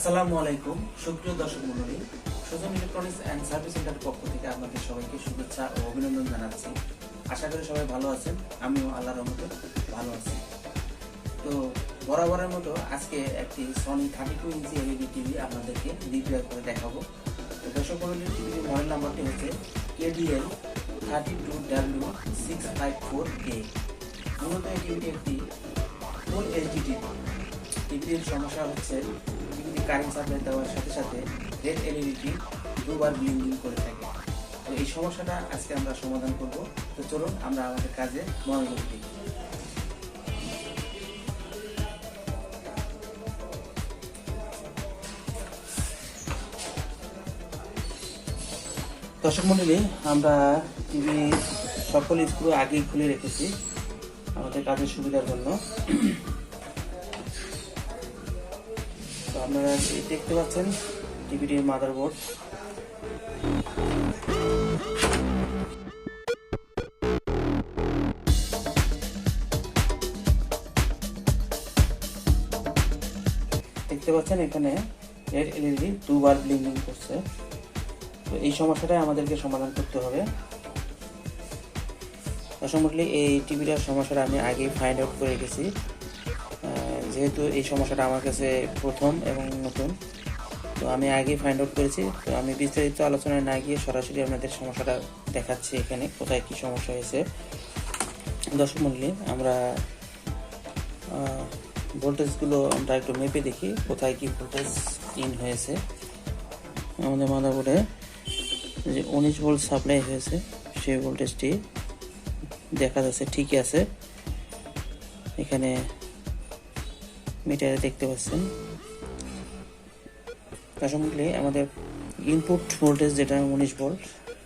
আসসালামু আলাইকুম সুপ্রিয় দর্শক মণ্ডলী, Sujan electronics and service centre পক্ষ থেকে আপনাদের সবাইকে শুভেচ্ছা ও অভিনন্দন জানাচ্ছি। আশা করি সবাই ভালো আছেন, আমিও আল্লাহর রহমতে ভালো আছি। তো বরাবরের মতো আজকে একটি সনি 32 ইঞ্চি এলইডি টিভি আপনাদেরকে রিভিউ করে দেখাবো। তো দর্শক মণ্ডলী, টিভির মডেল নাম্বারটি হচ্ছে KDL-32W654A। মূলত এই টিভিটি একটি ফুল এইচডি টিভি। টিভিটির সমস্যা হচ্ছে টিভিটি কারেন্ট সাপ্লাই দেওয়ার সাথে সাথে রেড এলইডিটি দুবার ব্লিঙ্কিং করে থাকে। তো এই সমস্যাটা আজকে আমরা সমাধান করব। তো চলুন আমরা আমাদের কাজে মনোযোগ দিই। দর্শক মণ্ডলী, আমরা টিভি সকল স্ক্রু আগেই খুলে রেখেছি আমাদের কাজের সুবিধার জন্য। তো আপনারা দেখতে পাচ্ছেন টিভিটির মাদারবোর্ড। দেখতে পাচ্ছেন এখানে রেড এলইডি দুবার ব্লিঙ্কিং করছে। তো এই সমস্যাটা আমাদেরকে সমাধান করতে হবে। আসলে এই টিভিটার সমস্যাটা আমি আগেই ফাইন্ড আউট করে গেছি, যেহেতু এই সমস্যাটা আমার কাছে প্রথম এবং নতুন। তো আমি আগেই ফাইন্ড আউট করেছি। তো আমি বিস্তারিত আলোচনায় না গিয়ে সরাসরি আপনাদের সমস্যাটা দেখাচ্ছি এখানে কোথায় কি সমস্যা হয়েছে। দর্শক মণ্ডলী, আমরা ভোল্টেজগুলো আমরা একটু মেপে দেখি কোথায় কি ভোল্টেজ ইন হয়েছে। আমাদের মাদারবোর্ডে যে 19 ভোল্ট সাপ্লাই হয়েছে সেই ভোল্টেজটি দেখা যাচ্ছে ঠিকই আছে। এখানে মিটারে দেখতে পাচ্ছেন। আসলে আমাদের ইনপুট ভোল্টেজ যেটা 19 ভোল্ট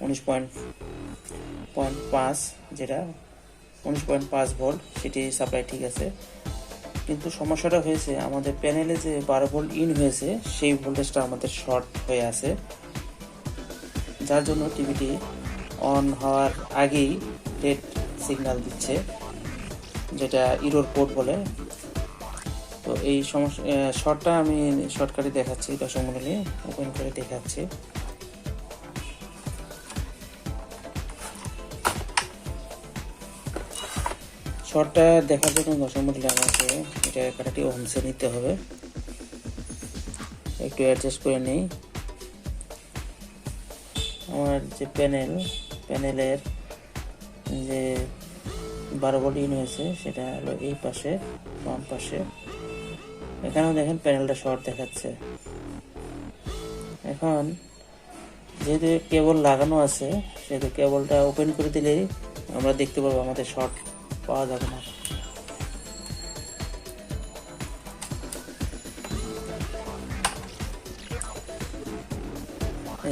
19.5 যেটা 19.5 ভোল্ট সেটি সাপ্লাই ঠিক আছে। কিন্তু সমস্যাটা হয়েছে আমাদের প্যানেলে যে 12 ভোল্ট ইন হয়েছে সেই ভোল্টেজটা আমাদের শর্ট হয়ে আছে, যার জন্য টিভিটি অন হওয়ার আগেই রেড সিগন্যাল দিচ্ছে, যেটা ইরর কোড বলে। তো এই সমস্যা শর্টটা আমি শর্টকাটে দেখাচ্ছি। দর্শক মণ্ডলী, ওপেন করে দেখাচ্ছি। শর্টটা দেখার জন্য দর্শক মণ্ডলী আমাকে এটা কাটাটি হোমসে নিতে হবে। একটু অ্যাডজাস্ট করে নিই। আমার যে প্যানেলের যে 12 ভোল্ট ইন হয়েছে সেটা হলো এই পাশে, বাম পাশে। এখানেও দেখেন প্যানেলটা শর্ট দেখাচ্ছে। এখন যেহেতু কেবল লাগানো আছে সেহেতু কেবলটা ওপেন করে দিলেই আমরা দেখতে পাবো আমাদের শর্ট পাওয়া যাবে না।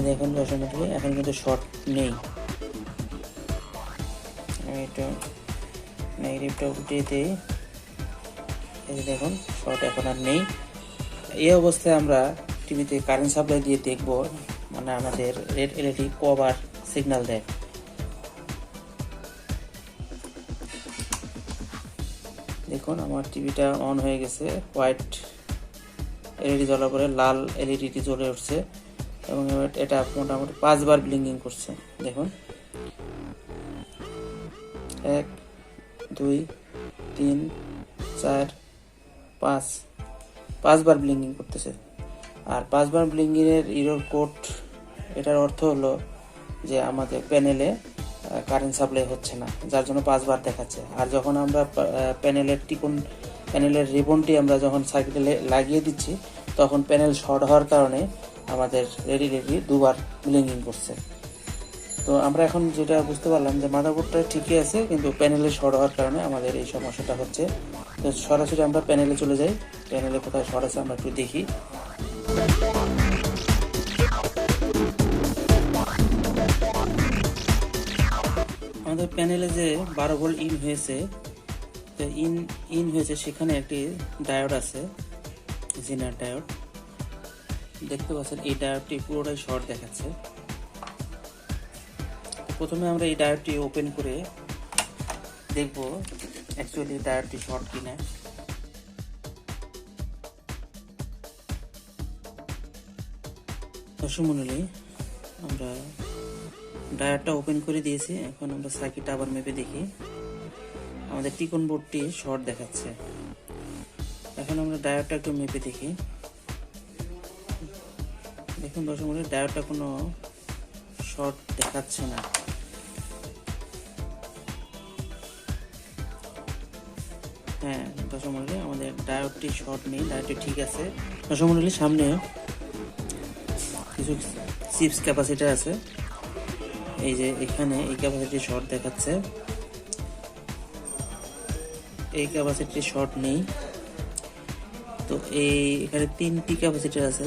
দেখুন দর্শক মণ্ডলী, এখন কিন্তু শর্ট নেই। আমি একটু নেগেটিভটা উঠিয়ে দিই। এই দেখুন শর্ট এখন আর নেই। এই অবস্থায় আমরা টিভিতে কারেন্ট সাপ্লাই দিয়ে দেখব মানে আমাদের রেড এলইডি কবার সিগন্যাল দেয়। দেখুন আমার টিভিটা অন হয়ে গেছে। হোয়াইট এলইডি জ্বলার পরে লাল এলইডিটি জ্বলে উঠছে এবং এটা মোটামুটি 5 বার ব্লিঙ্কিং করছে। দেখুন 1 2 3 4 5 বার ব্লিঙ্কিং করতেছে। আর 5 বার ব্লিঙ্কিং এর ইরর কোড, এটার অর্থ হলো যে আমাদের প্যানেলে কারেন্ট সাপ্লাই হচ্ছে না, যার জন্য 5 বার দেখাচ্ছে। আর যখন আমরা প্যানেলের রিবনটি আমরা যখন সার্কিটে লাগিয়ে দিচ্ছি তখন প্যানেল শর্ট হওয়ার কারণে আমাদের রেডি দুবার ব্লিঙ্কিং করছে। তো আমরা এখন যেটা বুঝতে পারলাম যে মাদারবোর্ডটা ঠিকই আছে, কিন্তু প্যানেলে শর্ট হওয়ার কারণে আমাদের এই সমস্যাটা হচ্ছে। তো সরাসরি আমরা প্যানেলে চলে যাই। প্যানেলে কোথায় শর্ট আছে আমরা একটু দেখি। আমাদের প্যানেলে যে 12 ভোল্ট ইন হয়েছে, তো ইন হয়েছে সেখানে একটি ডায়োড আছে, জিনার ডায়োড। দেখতে পাচ্ছেন এই ডায়োডটি পুরোটাই শর্ট দেখাচ্ছে। প্রথমে আমরা এই ডায়োডটি ওপেন করে দেখব অ্যাকচুয়ালি ডায়োডটি শর্ট কিনা। দর্শক মণ্ডলী, আমরা ডায়োডটা ওপেন করে দিয়েছি। এখন আমরা সার্কিটটা আবার মেপে দেখি। আমাদের টিকন বোর্ডটি শর্ট দেখাচ্ছে। এখন আমরা ডায়োডটা একটু মেপে দেখি। দেখুন দর্শক মণ্ডলী, ডায়োডটা কোনো শর্ট দেখাচ্ছে না। হ্যাঁ দর্শক মণ্ডলী, আমাদের ডায়োডটি শর্ট নেই, ডায়োডটি ঠিক আছে। দর্শক মণ্ডলী, সামনে কিছু চিপস ক্যাপাসিটার আছে। এই যে এখানে এই ক্যাপাসিটি শর্ট দেখাচ্ছে, এই ক্যাপাসিটি শর্ট নেই। তো এখানে 3টি ক্যাপাসিটার আছে,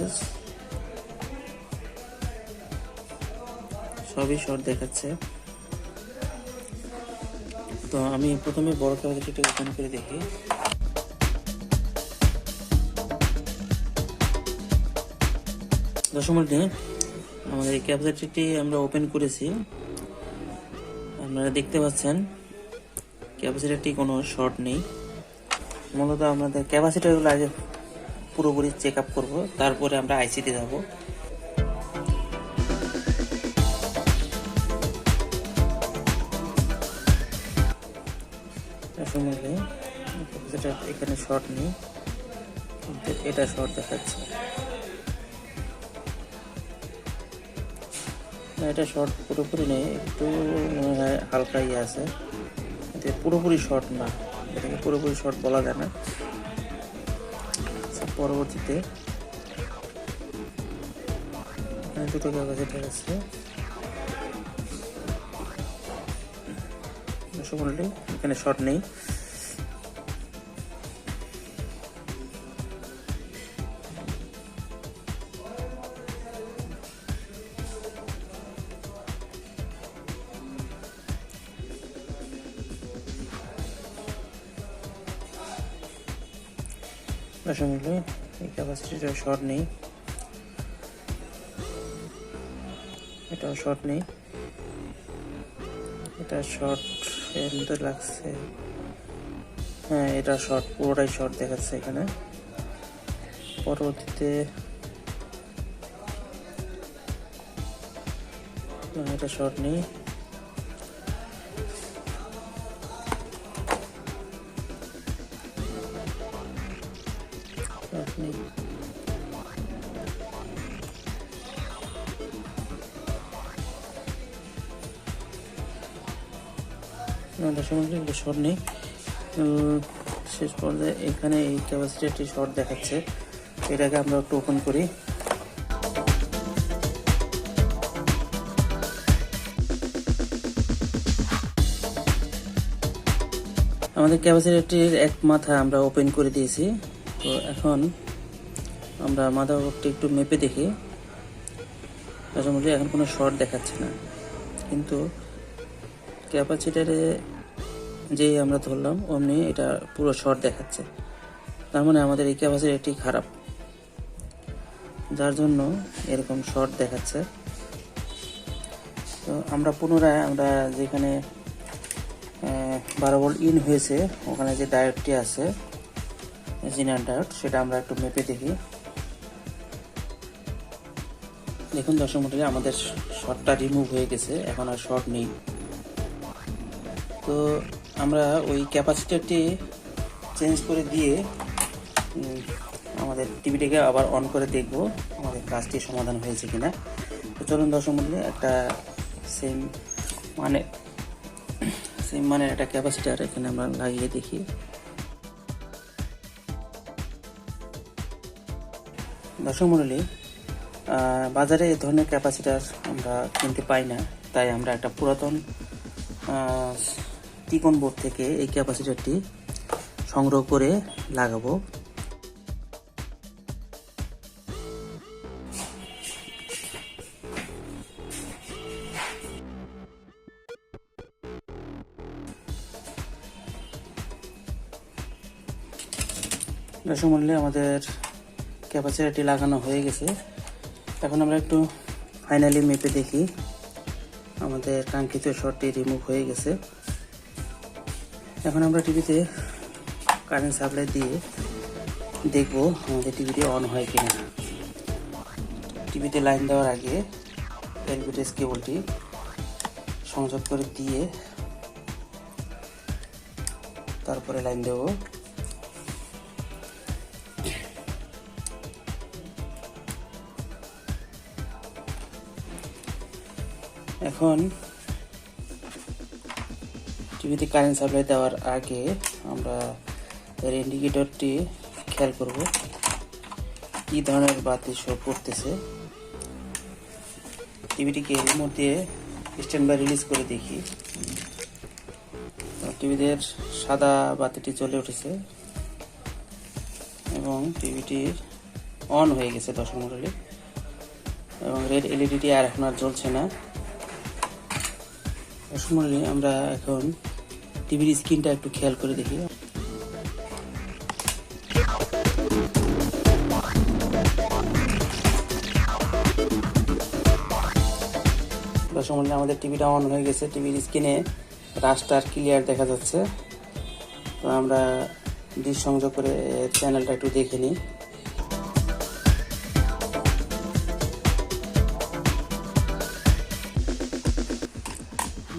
সবই শর্ট দেখাচ্ছে। তো আমি প্রথমে বড় ক্যাপাসিটিটা ওপেন করে দেখি। দর্শক মণ্ডলী, আমাদের এই ক্যাপাসিটিটি আমরা ওপেন করেছি। আপনারা দেখতে পাচ্ছেন ক্যাপাসিটারটি কোনো শর্ট নেই। মূলত আমাদের ক্যাপাসিটারগুলো আগে পুরোপুরি চেক আপ করবো, তারপরে আমরা আইসিতে যাব। ক্যাপাসিটার এখানে শর্ট নেই, কিন্তু এটা শর্ট দেখাচ্ছে। এটা শর্ট পুরোপুরি নেই, একটু মনে হয় হালকা আছে, কিন্তু পুরোপুরি শর্ট না। এটাকে পুরোপুরি শর্ট বলা যায় না। পরবর্তীতে এখানে দুটো ক্যাপাসিটার আছে। এখানে শর্ট নেই। আসলে এই ক্যাপাসিটিটা শর্ট নেই, এটাও শর্ট নেই। এটা শর্ট এর মতো লাগছে। হ্যাঁ, এটা শর্ট, পুরোটাই শর্ট দেখাচ্ছে এখানে। পরবর্তীতে এটা শর্ট নেই। শর্ট নেই। শেষ পর্যায়ে এখানে এই ক্যাপাসিটারটি শর্ট দেখাচ্ছে। এটাকে আমরা একটু ওপেন করি। আমাদের ক্যাপাসিটারটির এক মাথা আমরা ওপেন করে দিয়েছি। তো এখন আমরা মাদারবোর্ডটি একটু মেপে দেখি। আসলে এখন কোনো শর্ট দেখাচ্ছে না, কিন্তু ক্যাপাসিটারে যেই আমরা ধরলাম অমনি এটা পুরো শর্ট দেখাচ্ছে। তার মানে আমাদের এই ক্যাপাসিটারটি খারাপ, যার জন্য এরকম শর্ট দেখাচ্ছে। তো আমরা পুনরায় আমরা যেখানে 12 ভোল্ট ইন হয়েছে ওখানে যে ডায়োডটি আছে, জিনার ডায়োড, সেটা আমরা একটু মেপে দেখি। দেখুন দর্শক মণ্ডলী, আমাদের শর্টটা রিমুভ হয়ে গেছে, এখন আর শর্ট নেই। তো আমরা ওই ক্যাপাসিটারটি চেঞ্জ করে দিয়ে আমাদের টিভিটাকে আবার অন করে দেখব আমাদের কাজটি সমাধান হয়েছে কিনা। তো চলুন দর্শক মণ্ডলী, একটা সেম মানের একটা ক্যাপাসিটার এখানে আমরা লাগিয়ে দেখি। দর্শক মণ্ডলী, বাজারে এই ধরনের ক্যাপাসিটার আমরা কিনতে পাই না, তাই আমরা একটা পুরাতন টিকন বোর্ড থেকে এই ক্যাপাসিটারটি সংগ্রহ করে লাগাবো। দর্শক মণ্ডলী, আমাদের ক্যাপাসিটারটি লাগানো হয়ে গেছে। এখন আমরা একটু ফাইনালি মেপে দেখি। আমাদের কাঙ্ক্ষিত শর্টটি রিমুভ হয়ে গেছে। এখন আমরা টিভিতে কারেন্ট সাপ্লাই দিয়ে দেখব আমাদের টিভিটি অন হয় কিনা। টিভিতে লাইন দেওয়ার আগে এলভিডিএস কেবলটি সংযোগ করে দিয়ে তারপরে লাইন দেব। এখন টিভিতে কারেন্ট সাপ্লাই দেওয়ার আগে আমরা এর ইন্ডিকেটরটি খেয়াল করব কি ধরনের বাতি শো করতেছে। টিভিটিকে রিমোট দিয়ে স্ট্যান্ড বাই রিলিজ করে দেখি। টিভিতে সাদা বাতিটি জ্বলে উঠেছে এবং টিভিটি অন হয়ে গেছে দর্শক মণ্ডলী, এবং রেড এলইডিটি আর এখন আর জ্বলছে না। দর্শক মণ্ডলী, আমরা এখন টিভির স্ক্রিনটা একটু খেয়াল করে দেখি। দর্শক মণ্ডলী, আমাদের টিভিটা অন হয়ে গেছে। টিভির স্ক্রিনে রাস্টার ক্লিয়ার দেখা যাচ্ছে। তো আমরা ডিশ সংযোগ করে চ্যানেলটা একটু দেখে নিই।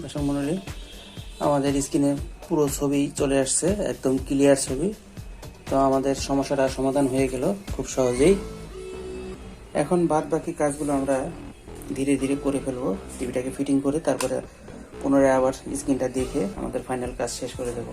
দর্শক মণ্ডলী, আমাদের স্ক্রিনে পুরো ছবি চলে আসছে, একদম ক্লিয়ার ছবি। তো আমাদের সমস্যাটা সমাধান হয়ে গেল খুব সহজেই। এখন বাদ বাকি কাজগুলো আমরা ধীরে ধীরে করে ফেলবো। টিভিটাকে ফিটিং করে তারপরে পুনরায় আবার স্ক্রিনটা দেখে আমাদের ফাইনাল কাজ শেষ করে দেব।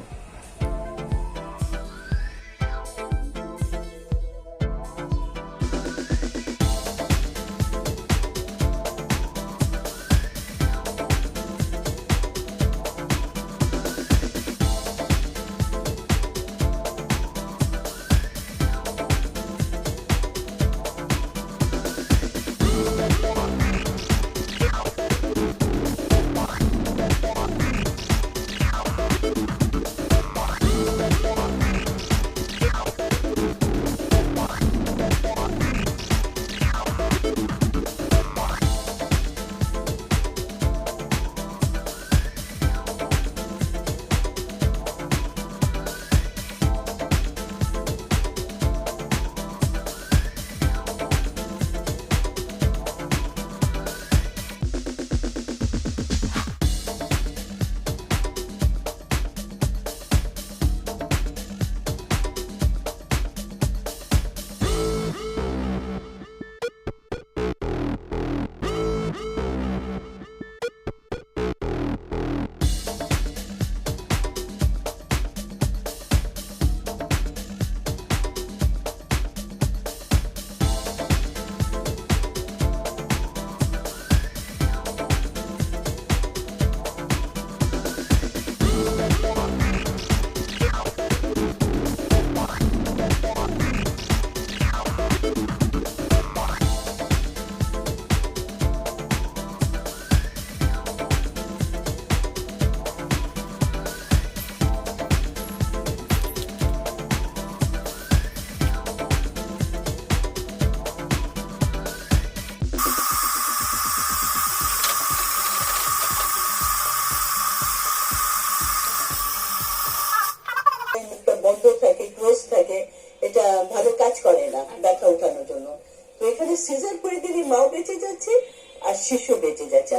বন্ধ থাকে, ক্লোজ থাকে, এটা ভালো কাজ করে না ব্যথা ওঠানোর জন্য। তো এখানে সিজার করে দিলে মাও বেঁচে যাচ্ছে আর শিশু বেঁচে যাচ্ছে।